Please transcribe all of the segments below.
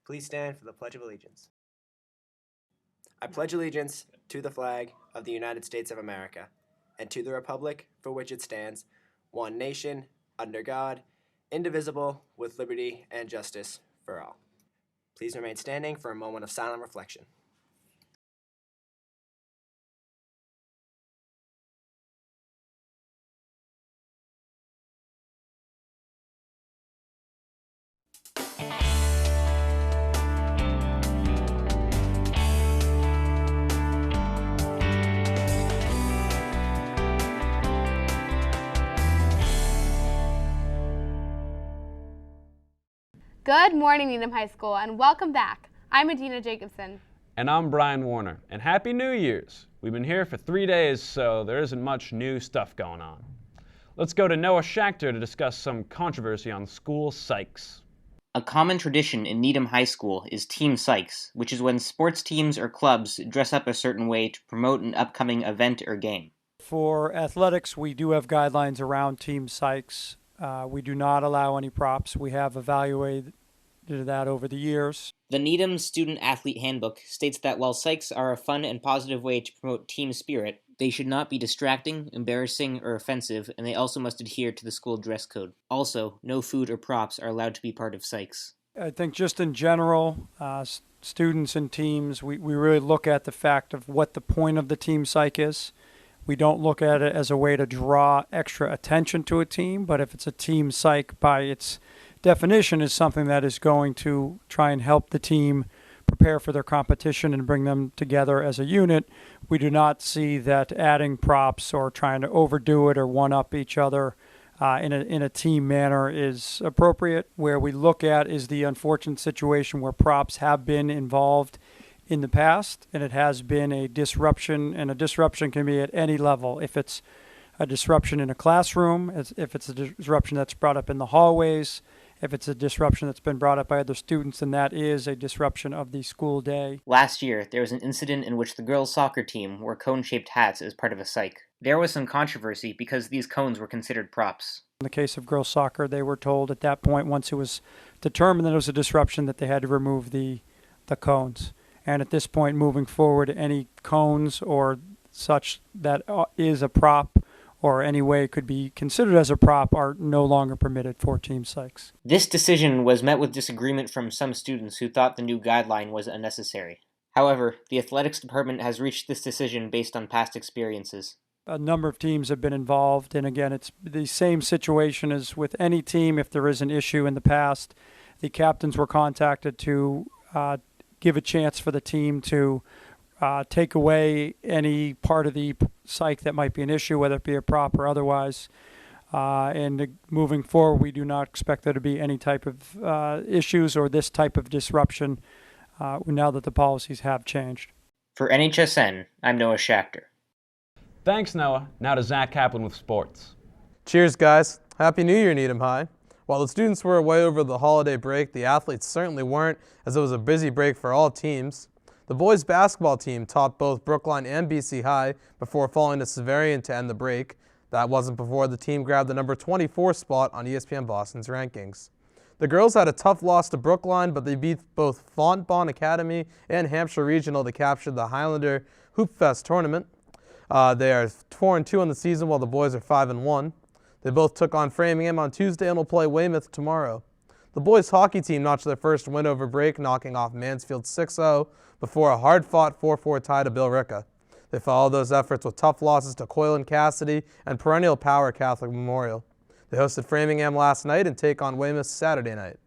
Please stand for the Pledge of Allegiance. I pledge allegiance to the flag of the United States of America and to the republic for which it stands, one nation, under God, indivisible, with liberty and justice for all. Please remain standing for a moment of silent reflection. Good morning, Needham High School, and welcome back. I'm Adina Jacobson. And I'm Brian Warner. And Happy New Year's! We've been here for 3 days, so there isn't much new stuff going on. Let's go to Noah Schachter to discuss some controversy on school psychs. A common tradition in Needham High School is Team Psychs, which is when sports teams or clubs dress up a certain way to promote an upcoming event or game. For athletics, we do have guidelines around Team Psychs. We do not allow any props. We have evaluated that over the years. The Needham Student Athlete Handbook states that while psychs are a fun and positive way to promote team spirit, they should not be distracting, embarrassing, or offensive, and they also must adhere to the school dress code. Also, no food or props are allowed to be part of psychs. I think just in general, students and teams, we really look at the fact of what the point of the team psych is. We don't look at it as a way to draw extra attention to a team, but if it's a team psych by its definition is something that is going to try and help the team prepare for their competition and bring them together as a unit, we do not see that adding props or trying to overdo it or one-up each other in a team manner is appropriate. Where we look at is the unfortunate situation where props have been involved in the past, and it has been a disruption, and a disruption can be at any level. If it's a disruption in a classroom, if it's a disruption that's brought up in the hallways, if it's a disruption that's been brought up by other students, then that is a disruption of the school day. Last year, there was an incident in which the girls' soccer team wore cone-shaped hats as part of a psych. There was some controversy because these cones were considered props. In the case of girls' soccer, they were told at that point, once it was determined that it was a disruption, that they had to remove the cones. And at this point, moving forward, any cones or such that is a prop or any way could be considered as a prop are no longer permitted for team psychs. This decision was met with disagreement from some students who thought the new guideline was unnecessary. However, the athletics department has reached this decision based on past experiences. A number of teams have been involved, and again, it's the same situation as with any team. If there is an issue in the past, the captains were contacted to give a chance for the team to take away any part of the psych that might be an issue, whether it be a prop or otherwise. And moving forward, we do not expect there to be any type of issues or this type of disruption now that the policies have changed. For NHSN, I'm Noah Schachter. Thanks, Noah. Now to Zach Kaplan with sports. Cheers, guys. Happy New Year, Needham High. While the students were away over the holiday break, the athletes certainly weren't, as it was a busy break for all teams. The boys' basketball team topped both Brookline and BC High before falling to Xaverian to end the break. That wasn't before the team grabbed the number 24 spot on ESPN Boston's rankings. The girls had a tough loss to Brookline, but they beat both Fontbonne Academy and Hampshire Regional to capture the Highlander Hoop Fest tournament. They are 4-2 in the season, while the boys are 5-1. They both took on Framingham on Tuesday and will play Weymouth tomorrow. The boys' hockey team notched their first win over break, knocking off Mansfield 6-0 before a hard-fought 4-4 tie to Billerica. They followed those efforts with tough losses to Coyle and Cassidy and perennial power Catholic Memorial. They hosted Framingham last night and take on Weymouth Saturday night.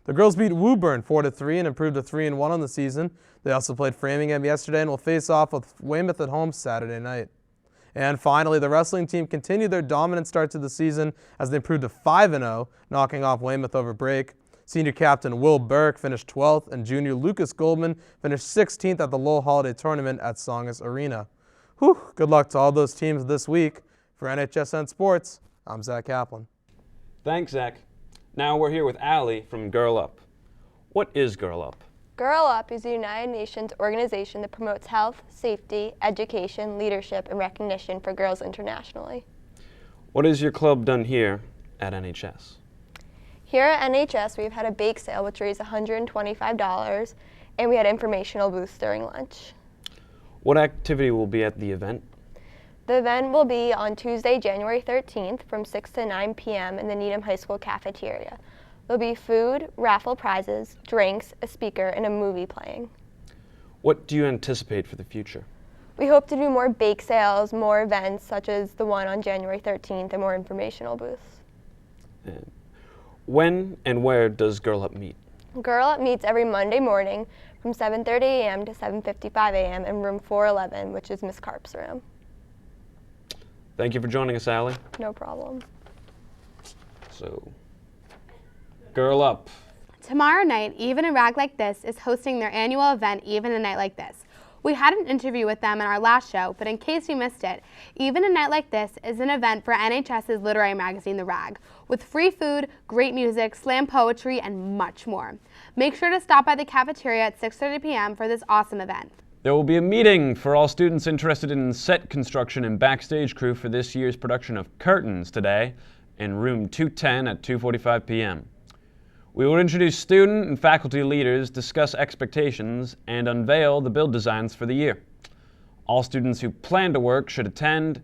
The girls beat Woburn 4-3 and improved to 3-1 on the season. They also played Framingham yesterday and will face off with Weymouth at home Saturday night. And finally, the wrestling team continued their dominant start to the season as they improved to 5-0, knocking off Weymouth over break. Senior captain Will Burke finished 12th, and junior Lucas Goldman finished 16th at the Lowell Holiday Tournament at Songus Arena. Whew, good luck to all those teams this week. For NHSN Sports, I'm Zach Kaplan. Thanks, Zach. Now we're here with Allie from Girl Up. What is Girl Up? Girl Up is a United Nations organization that promotes health, safety, education, leadership, and recognition for girls internationally. What has your club done here at NHS? Here at NHS, we've had a bake sale which raised $125, and we had informational booths during lunch. What activity will be at the event? The event will be on Tuesday, January 13th from 6 to 9 p.m. in the Needham High School cafeteria. There'll be food, raffle prizes, drinks, a speaker, and a movie playing. What do you anticipate for the future? We hope to do more bake sales, more events such as the one on January 13th, and more informational booths. And when and where does Girl Up meet? Girl Up meets every Monday morning from 7:30 a.m. to 7:55 a.m. in room 411, which is Miss Karp's room. Thank you for joining us, Allie. No problem. So, Girl Up. Tomorrow night, Even a Rag Like This is hosting their annual event, Even a Night Like This. We had an interview with them in our last show, but in case you missed it, Even a Night Like This is an event for NHS's literary magazine, The Rag, with free food, great music, slam poetry, and much more. Make sure to stop by the cafeteria at 6:30 p.m. for this awesome event. There will be a meeting for all students interested in set construction and backstage crew for this year's production of Curtains today in room 210 at 2:45 p.m. We will introduce student and faculty leaders, discuss expectations, and unveil the build designs for the year. All students who plan to work should attend.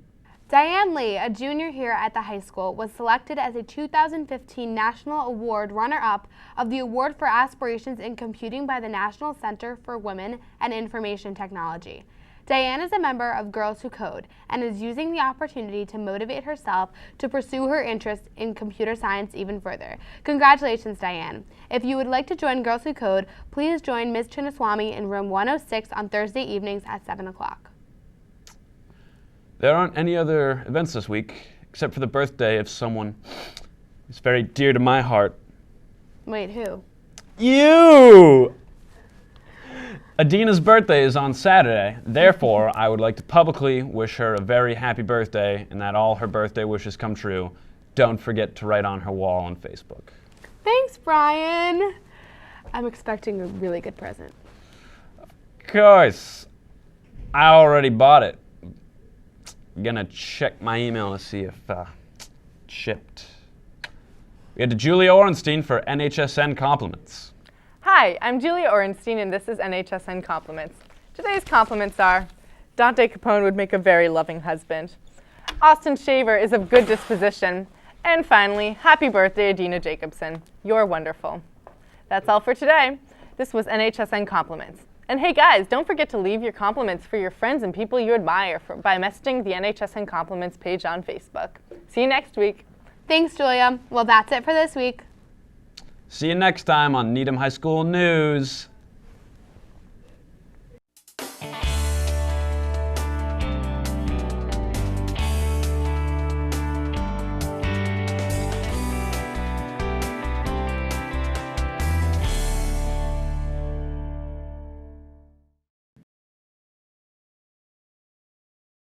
Diane Lee, a junior here at the high school, was selected as a 2015 National Award runner-up of the Award for Aspirations in Computing by the National Center for Women and Information Technology. Diane is a member of Girls Who Code and is using the opportunity to motivate herself to pursue her interest in computer science even further. Congratulations, Diane. If you would like to join Girls Who Code, please join Ms. Chinnaswamy in room 106 on Thursday evenings at 7 o'clock. There aren't any other events this week, except for the birthday of someone who's very dear to my heart. Wait, who? You! Adina's birthday is on Saturday. Therefore, I would like to publicly wish her a very happy birthday and that all her birthday wishes come true. Don't forget to write on her wall on Facebook. Thanks, Brian. I'm expecting a really good present. Of course. I already bought it. I'm gonna check my email to see if shipped. We had to Julia Orenstein for NHSN compliments. Hi, I'm Julia Orenstein, and this is NHSN Compliments. Today's compliments are, Dante Capone would make a very loving husband. Austin Shaver is of good disposition. And finally, happy birthday, Adina Jacobson. You're wonderful. That's all for today. This was NHSN Compliments. And hey guys, don't forget to leave your compliments for your friends and people you admire by messaging the NHSN Compliments page on Facebook. See you next week. Thanks, Julia. Well, that's it for this week. See you next time on Needham High School News.